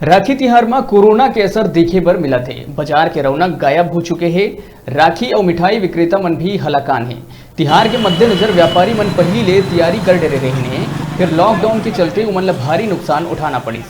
राखी तिहार में कोरोना के असर देखे बर मिला थे। बाजार के रौनक गायब हो चुके हैं। राखी और मिठाई विक्रेता मन भी हलाकान है। तिहार के मद्देनजर व्यापारी मन पहली ले तैयारी कर डरे रहे हैं। फिर लॉकडाउन के चलते उमन ला भारी नुकसान उठाना पड़ी।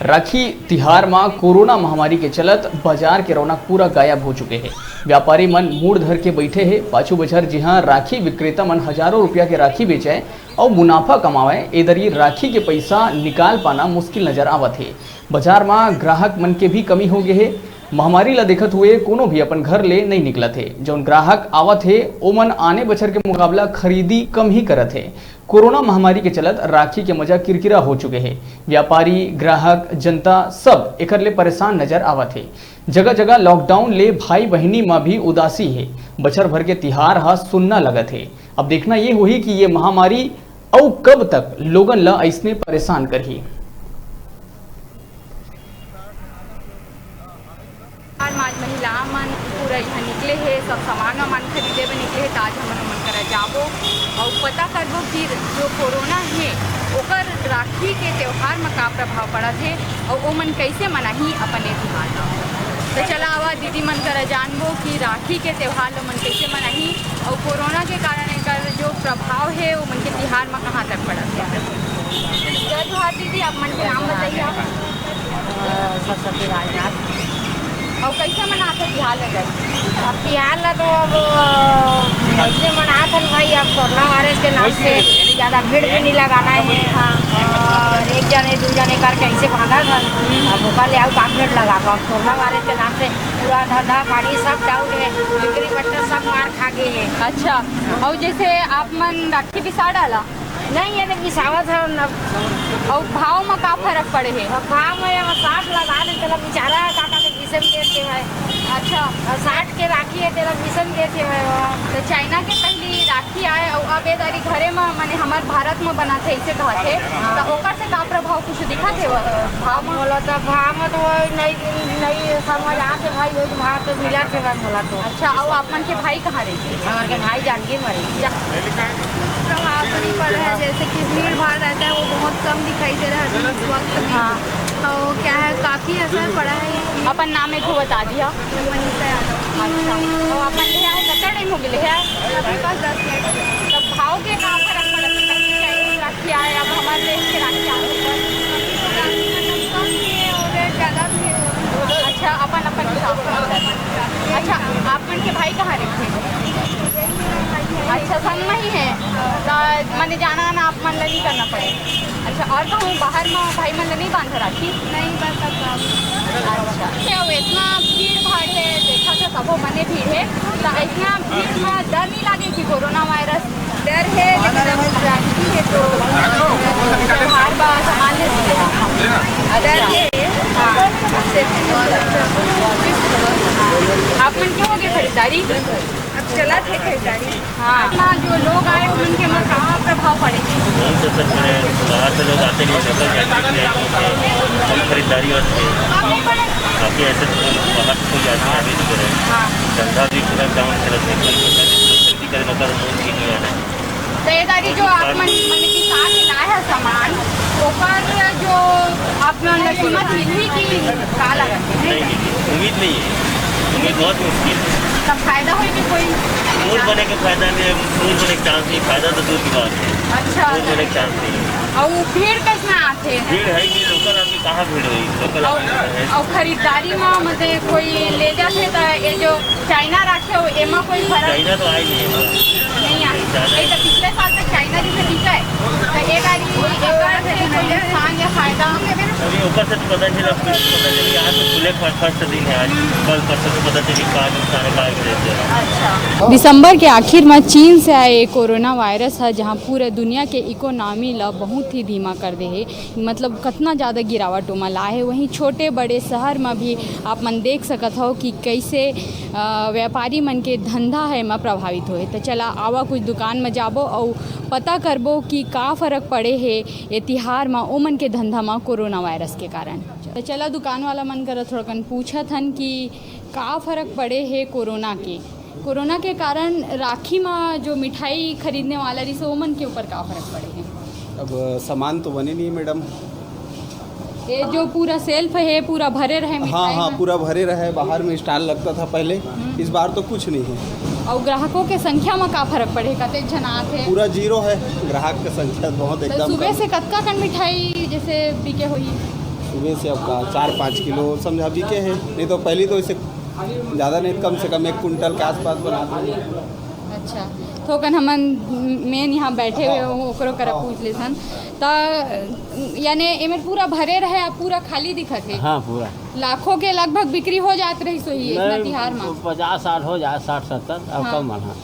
राखी तिहार में कोरोना महामारी के चलत बाजार के रौनक पूरा गायब हो चुके हैं। व्यापारी मन मूड धर के बैठे हैं। पाछू बाजार जहां राखी विक्रेता मन हजारों रुपया के राखी बेचे और मुनाफा कमावे, इधर राखी के पैसा निकाल पाना मुश्किल नजर आवत है। बाजार में ग्राहक मन के भी कमी हो गए है। महामारी ला देखत हुए कोनो भी अपन घर ले नहीं निकला थे। जौन ग्राहक आवत है ओमन आने बछर के मुकाबला खरीदी कम ही करत है। कोरोना महामारी के चलत राखी के मजा किरकिरा हो चुके हैं। व्यापारी, ग्राहक, जनता सब एकर ले परेशान नजर आवत है। जगह जगह लॉकडाउन ले भाई बहनी में भी उदासी है। बछर भर के तिहार हा सुनना लगत है। अब देखना ये हुई कि ये महामारी औ कब तक लोगन ला ऐसने परेशान करही। आज महिला मन पूरा यहाँ निकले है, सब सामान वामान खरीदे में निकले है। ताज हमन मन करा जाबो और पता करबो कि जो कोरोना है ओकर राखी के त्यौहार में का प्रभाव पड़ा है और वो मन कैसे मनाही अपने तिहार का। तो चला आवा दीदी मन करा जानबो कि राखी के त्यौहार लो मन कैसे मनाही और कोरोना के कारण एकर जो प्रभाव है वो मन के तिहार में कहाँ तक पड़ा है। जय जोहार दीदी, आप मन के नाम बताइए। आप सरस्वती राजनाथ। और कैसे मनाते तिहार लगे? अब तिहार ला तो अब कैसे मनाते हैं भाई, अब कोरोना वायरस के नाम से ज़्यादा भीड़ भी नहीं लगाना है। हाँ, और एक जने दो जने करके ऐसे भागा था। अब भूखा ले आओ काम भीड़ लगा कर कोरोना वायरस के नाम से पूरा धंधा पानी सब डाउन है। बिक्री बट्टा सब मार खा गए हैं। अच्छा, और जैसे आप मन राखी पिसा डाला नहीं ये तो पिसावत है और भाव में का फर्क पड़े है? अब भाव में 60 लगा दे तेरा बेचारा काका के किस्म देते हैं। अच्छा, और 60 के राखी है तेरा किस्म देते हैं। तो चाइना के पहली राखी आए और अब ये दारी घरे में माने हमारे भारत में बनाते ऐसे कहते तो ओकर से का प्रभाव कुछ दिखा थे भाव में? बोला तो भाव में तो नहीं समझ आते भाई, वो भाव तो मिला थे बोला तो। अच्छा, और आप मन के भाई कहाँ रहते? हमारे भाई जानकी मरे प्रभाव तो नहीं पड़ रहा है, जैसे कि भीड़ भाड़ रहता है वो बहुत कम दिखाई दे रहा है इस वक्त में। हाँ, तो क्या है काफ़ी असर पड़ा है। अपन नाम एक बता दिया। मनीषा यादव। अच्छा, तो अपन ले आए कितना टाइम हो गया है? अभी पास 10 मिनट। तब भाव के कहाँ फर्क पड़ा? राखी आए अब हमारे देश के राखी आए ज़्यादा भी। अच्छा, अपन अच्छा, आप मन के भाई कहाँ रहते हैं? अच्छा, संग में ही है तो मैंने जाना ना आप मन नहीं करना पड़े। अच्छा, और कहूँ बाहर में भाई मन नहीं बांधा राखी? नहीं बस। अच्छा, क्या इतना भीड़ भाड़ है, देखा तो सबो मने भीड़ है तो इतना भीड़ में डर नहीं लगे कि कोरोना वायरस? डर है लेकिन अब राखी है तो बाहर बार सामान ले डर है। आप मन क्यों हो गए खरीदारी? अब चला थे खरीदारी। हाँ, जो लोग आए उनके मन कहाँ प्रभाव पड़े? बाहर से लोग आते नहीं, खरीदारी और काफ़ी ऐसे बाहर से कोई आदमी नहीं करे। धंधा भी पूरा डाउन खरीदी करे मतलब मूल की नहीं आना। तो ये दारी जो आप मन की साथ लाए है सामान ओकर जो आप कीमत मिली कि का लगा? नहीं, उम्मीद नहीं है, उम्मीद बहुत मुश्किल है। तब फायदा हो कि कोई मूल बने के फायदा नहीं, मूल बने के चांस नहीं, फायदा तो दूर की बात है। अच्छा, मूल बने के चांस नहीं। और भीड़ कैसे आते हैं? भीड़ है कि लोकल आदमी कहाँ भीड़ हुई? लोकल आदमी और खरीदारी में मतलब कोई ले जाते तो ये जो चाइना राखे हो एमा कोई फर्क? चाइना तो आई नहीं है, नहीं आई तो पिछले साल तक चाइना जैसे टिका है तो ये गाड़ी नुकसान या फायदा अभी ऊपर से तो पता चला, पता चली आज तो खुले फर्स्ट दिन है। आज कल परसों से पता चली कहाँ नुकसान है कहाँ गिरते हैं। अच्छा, दिसंबर के आखिर में चीन से आए कोरोना वायरस है जहां पूरे दुनिया के इकोनॉमी ला बहुत ही धीमा कर दे है। मतलब कितना ज़्यादा गिरावट उमा ला है। वहीं छोटे बड़े शहर में भी आप मन देख सकत हो कि कैसे व्यापारी मन के धंधा है में प्रभावित होए। तो चला आवा कुछ दुकान में जाबो और पता करबो कि का फ़र्क पड़े है ये तिहार में ओमन के धंधा में कोरोना वायरस के कारण। तो चला दुकान वाला मन कर थोड़ा पूछत हन कि का फ़र्क पड़े है कोरोना के कारण राखी में जो मिठाई खरीदने वाला रही ओमन के ऊपर का फ़र्क पड़े है? अब सामान तो बने नहीं मैडम, ये जो पूरा सेल्फ है पूरा भरे रहे हाँ मिठाई हाँ में? पूरा भरे रहे। बाहर में स्टॉल लगता था पहले, इस बार तो कुछ नहीं है। और ग्राहकों के संख्या में का फर्क पड़े? कते जन आते? पूरा जीरो है, ग्राहक की संख्या बहुत तो एकदम सुबह कम। से कतका कन मिठाई जैसे बिके हुई? सुबह से आपका 4-5 किलो समझा बिके हैं, नहीं तो पहले तो इसे ज़्यादा नहीं, कम से कम 1 कुंटल के आसपास बनाते हैं। अच्छा, तो कन हमन मेन यहाँ बैठे हुए हो ओकरो करा पूछ ले सन त यानी एमे पूरा भरे रहे पूरा खाली दिखत है? हाँ पूरा लाखों के लगभग बिक्री हो जात रही सोई इतना तिहार में? 50-60 हो जाए, 60-70 अब हाँ। कम माना।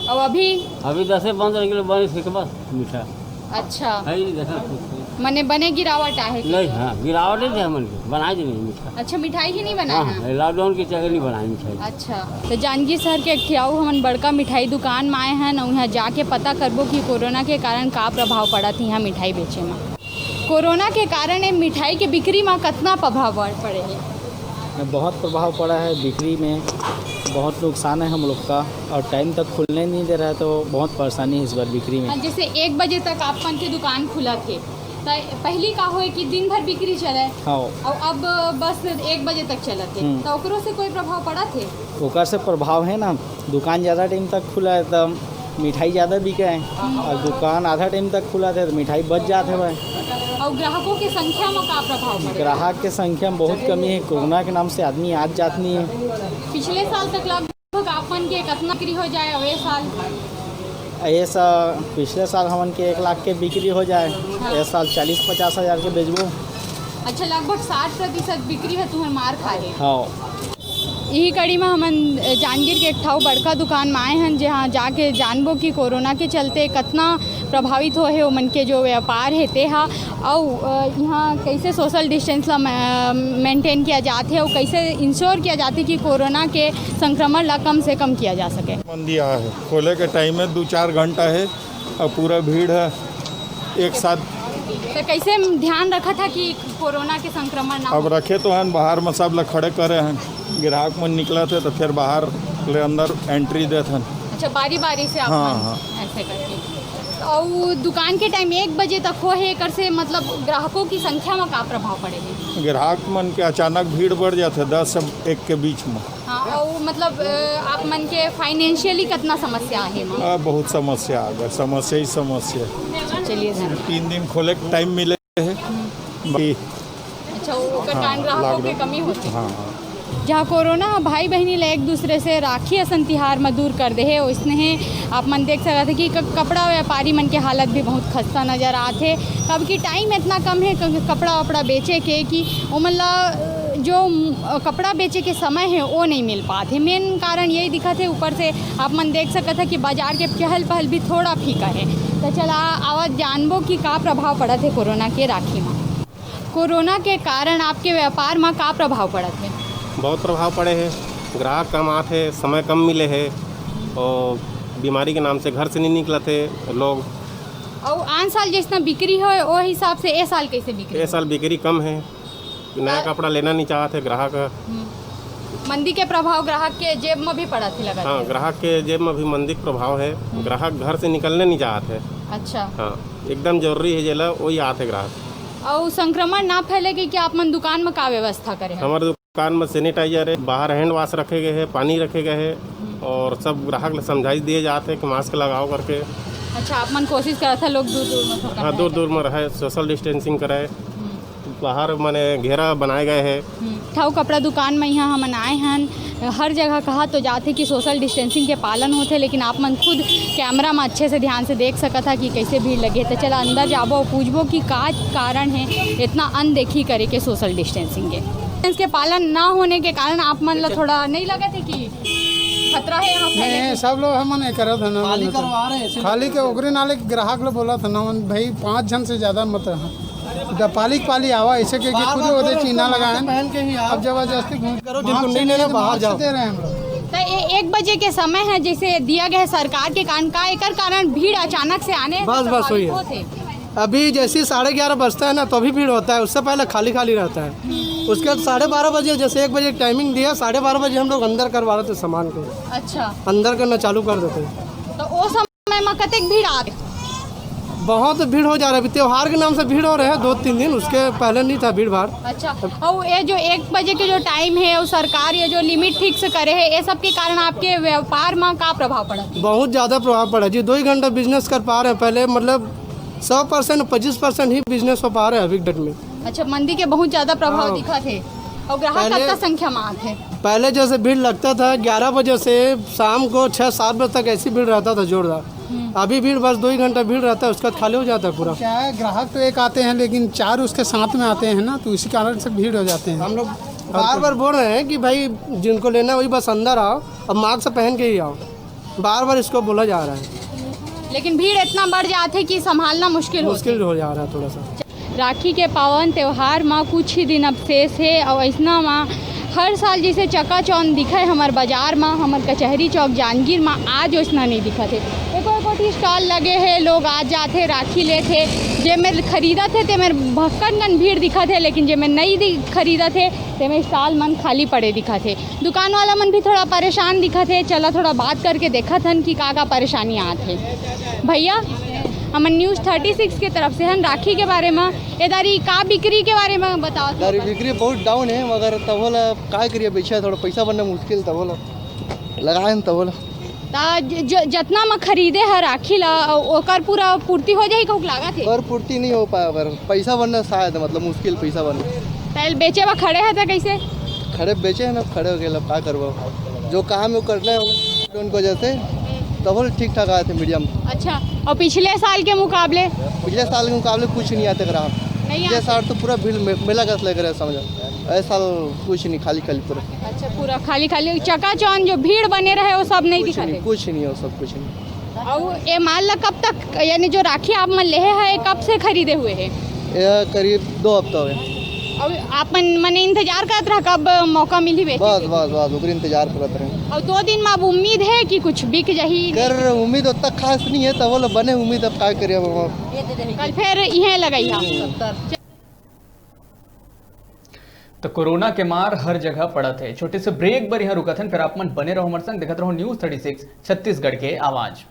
और अभी 10-15 किलो बने फिर बस मीठा अच्छा है ही देखा मने बने गिरावट आहे नहीं। हाँ गिरावट नहीं थे हमन के, बनाए दी नहीं मीठा। अच्छा मिठाई ही नहीं बनाए हाँ हैं? लॉकडाउन की जगह नहीं बनाई मिठाई। अच्छा, तो जांजगीर शहर के खियाऊ हमन बड़का मिठाई दुकान में आए हैं और यहाँ जाके पता करबो कि कोरोना के कारण का प्रभाव पड़ा थी यहाँ मिठाई बेचे में। कोरोना के कारण ये मिठाई के बिक्री में कितना प्रभाव पड़े है? बहुत प्रभाव पड़ा है बिक्री में, बहुत नुकसान है हम लोग का, और टाइम तक खुलने नहीं दे रहा है तो बहुत परेशानी है इस बार बिक्री में। जैसे 1 बजे तक आपन के दुकान खुला थे तो पहली का होए कि दिन भर बिक्री चले हाँ, और अब बस 1 बजे तक चलत है, तो ओकरो से कोई प्रभाव पड़ा थे? ओकर से प्रभाव है ना, दुकान ज़्यादा टाइम तक खुला है तो मिठाई ज़्यादा बिके है, और दुकान आधा टाइम तक खुला था तो मिठाई बच जाते हुए। और ग्राहकों की संख्या में का प्रभाव पड़ा? ग्राहक के संख्या में बहुत कमी है, कोरोना के नाम से आदमी आज जात नहीं है। पिछले साल तक लगभग आपन के कितना बिक्री हो जाए और ये साल? ऐसा पिछले साल हमन के 1 लाख के बिक्री हो जाए, इस साल 40-50 हज़ार के बेचबो। अच्छा, लगभग 60% बिक्री है तुम्हें मार खाए। हाँ, यही कड़ी में हमन जांजगीर के एक ठाऊ बड़का दुकान में आए हैं जहाँ जाके जानबो कि कोरोना के चलते कितना प्रभावित हो है मन के जो व्यापार है ते हा, और यहाँ कैसे सोशल डिस्टेंस ला मेंटेन किया जाते है और कैसे इंश्योर किया जाते कि कोरोना के संक्रमण ला कम से कम किया जा सके। मंदी आया है, खोले के टाइम में 2-4 घंटा है और पूरा भीड़ है एक साथ। तो कैसे ध्यान रखा था कि कोरोना के संक्रमण ना अब हो? रखे तो हैं बाहर में सब लोग खड़े करे हैं, ग्राहक में निकला थे तो फिर बाहर ले अंदर एंट्री देते हैं। अच्छा, बारी बारी से आप हाँ। ऐसे करके। और दुकान के टाइम 1 बजे तक हो है कर से मतलब ग्राहकों की संख्या में का प्रभाव पड़ेगा? ग्राहक मन के अचानक भीड़ बढ़ जाते 10 से 1 के बीच में। हाँ, और मतलब आप मन के फाइनेंशियली कितना समस्या है? बहुत समस्या आ गई, समस्या ही समस्या। चलिए सर। 3 दिन खोले के टाइम मिले है बाकी। अच्छा, वो कारण ग्राहकों की कमी होती है। हाँ। जहाँ कोरोना भाई बहनी ला एक दूसरे से राखी असन तिहार में दूर कर दे है, उसने आप मन देख सकते कि कपड़ा व्यापारी मन के हालत भी बहुत खस्ता नज़र आते। कब की टाइम इतना कम है कपड़ा वपड़ा बेचे के कि उमन ला जो कपड़ा बेचे के समय है वो नहीं मिल पाते। मेन कारण यही दिखा थे। ऊपर से आप मन देख सकते थे कि बाजार के चहल पहल भी थोड़ा फीका है। तो चला आवाज़ जानबो कि का प्रभाव पड़ा थे कोरोना के राखी में। कोरोना के कारण आपके व्यापार में का प्रभाव पड़ा थे? बहुत प्रभाव पड़े हैं, ग्राहक कम आते, समय कम मिले है और बीमारी के नाम से घर से नहीं निकला थे लोग। और आन साल जितना बिक्री हो वो हिसाब से ए साल कैसे बिक्री? ये साल बिक्री कम है, नया कपड़ा लेना नहीं चाहते ग्राहक। मंदी के प्रभाव ग्राहक के जेब में भी पड़ा थी लगा? हाँ, ग्राहक के जेब में भी मंदी का प्रभाव है, ग्राहक घर से निकलने नहीं चाहते। अच्छा। हाँ, एकदम जरूरी है जेला वही आते ग्राहक। और संक्रमण ना फैलेगी कि आप मन दुकान में का व्यवस्था करें? हमारे दुकान में सैनिटाइजर है, बाहर हैंड वाश रखे गए हैं, पानी रखे गए हैं और सब ग्राहक को समझाई दिए जाते हैं कि मास्क लगाओ करके। अच्छा, आप मन कोशिश करा था लोग दूर दूर में? हाँ, दूर दूर में रहे, सोशल डिस्टेंसिंग कराए, बाहर माने घेरा बनाए गए हैं। ठाऊ कपड़ा दुकान में यहाँ हम आए हैं, हर जगह कहा तो जाते कि सोशल डिस्टेंसिंग के पालन होते, लेकिन आप मन खुद कैमरा में अच्छे से ध्यान से देख सकता था कि कैसे भीड़ लगे। तो चला अंदर जाबो और पूछबो कि का कारण है इतना अनदेखी करे के सोशल डिस्टेंसिंग के। इसके पालन ना होने के कारण आप मन ला थोड़ा नहीं लगा थे कि खतरा है यहाँ फैलने नहीं, सब लोग हम नहीं करत है ना, खाली करवा रहे हैं। खाली के ओकरे नाले ग्राहक लोग बोला था ना भाई 5 जन से ज़्यादा मत रहा, पाली आवा ऐसे के खुद उधर चीना लगाए अब जबरदस्ती घूम करो, जिनको नहीं लेना बाहर जाओ दे रहे हैं हम लोग। तो 1 बजे के समय है जैसे दिया गया है सरकार के कारण का एकर कारण भीड़ अचानक से आने बस वही है। अभी जैसे 11:30 बजता है ना तो अभी भीड़ होता है, उससे पहले खाली खाली रहता है। उसके बाद 12:30 बजे जैसे 1 बजे टाइमिंग दिया, 12:30 बजे हम लोग अंदर करवा रहे थे सामान को। अच्छा, अंदर करना चालू कर देते। तो वो समय में कतक भीड़ आ बहुत भीड़ हो जा रहा है। अभी त्योहार के नाम से भीड़ हो रहा है 2-3 दिन, उसके पहले नहीं था भीड़ भाड़। अच्छा, और ये जो 1 बजे के जो टाइम है और सरकार ये जो लिमिट फिक्स करे है, ये सब के कारण आपके व्यापार में का प्रभाव पड़ा? बहुत ज़्यादा प्रभाव पड़ा जी। 2 ही घंटा बिजनेस कर पा रहे हैं, पहले मतलब 100% 25% ही बिजनेस हो पा रहे हैं अभी डेट में। अच्छा, मंदी के बहुत ज़्यादा प्रभाव हाँ। दिखा थे और ग्राहक कितना संख्या में आते? पहले जैसे भीड़ लगता था 11 बजे से शाम को 6-7 बजे तक ऐसी भीड़ रहता था जोरदार। अभी भीड़ बस 2 ही घंटा भीड़ रहता है, उसके बाद खाली हो जाता है पूरा। क्या है, ग्राहक तो एक आते हैं लेकिन 4 उसके साथ में आते हैं ना, तो इसी कारण से भीड़ हो जाते हैं। हम लोग बार बार बोल रहे हैं कि भाई जिनको लेना वही बस अंदर आओ, अब मास्क पहन के ही आओ, बार बार इसको बोला जा रहा है। लेकिन भीड़ इतना बढ़ जाते है कि संभालना मुश्किल हो जा रहा है थोड़ा सा। राखी के पावन त्यौहार में कुछ ही दिन अब शेष है और ऐसा में हर साल जैसे चकाचौंध दिखे हमारे बाजार में, हमारे कचहरी चौक जांजगीर में, आज वैसा नहीं दिखा थे। एको स्टॉल लगे हैं, लोग आज जाते राखी लेते, जे में खरीदा थे ते में भक्कन भीड़ दिखा थे, लेकिन जे में नहीं खरीदा थे ते में स्टॉल मन खाली पड़े दिखा थे। दुकान वाला मन भी थोड़ा परेशान दिखा थे। चला थोड़ा बात करके देखा थन कि का परेशानी आते। भैया, हमन न्यूज़ 36 के तरफ से हम राखी के बारे में इधर का बिक्री के बारे में बताओ। बिक्री बहुत डाउन है, मगर तब बोला का करिए, बेचा थोड़ा पैसा बनना मुश्किल, तब बोला लगाए तब बोला जितना में खरीदे है राखी ला ओकर पूरा पूर्ति हो जाए कहूँ लागत है? पर पूर्ति नहीं हो पाया, पर पैसा बनना शायद मतलब मुश्किल पैसा बनना। पहले बेचे वा खड़े है था, कैसे खड़े बेचे है ना, खड़े हो गए, क्या करवा, जो काम वो करना है उनको वजह से तब ठीक ठाक आए थे मीडियम। अच्छा, और पिछले साल के मुकाबले? पिछले साल के मुकाबले कुछ नहीं आते ग्राहक। पिछले साल तो पूरा भीड़ मेला का लग रहा है, समझो ऐसा साल कुछ नहीं, खाली खाली पूरा। अच्छा, पूरा खाली खाली चकाचौंध जो भीड़ बने रहे वो सब नहीं दिखा? कुछ नहीं हो, सब कुछ नहीं। और ये माल ला कब तक, यानी जो राखी आप मन ले है कब से खरीदे हुए है? करीब 2 हफ्ता हो गए। और आप मैंने इंतजार करत रहा कब मौका मिली बेचे? बस ओकरे इंतजार करत रहे। और 2 दिन में अब उम्मीद है कि कुछ बिक जाही? कर उम्मीद उतना खास नहीं है, तब बने उम्मीद, अब क्या करिए, कल फिर यहीं लगाई। तो कोरोना के मार हर जगह पड़त है। छोटे से ब्रेक बर यहाँ रुकत हैं, फिर आप मन बने रहो हमारे संग, देखते रहो न्यूज़ 36 छत्तीसगढ़ के आवाज।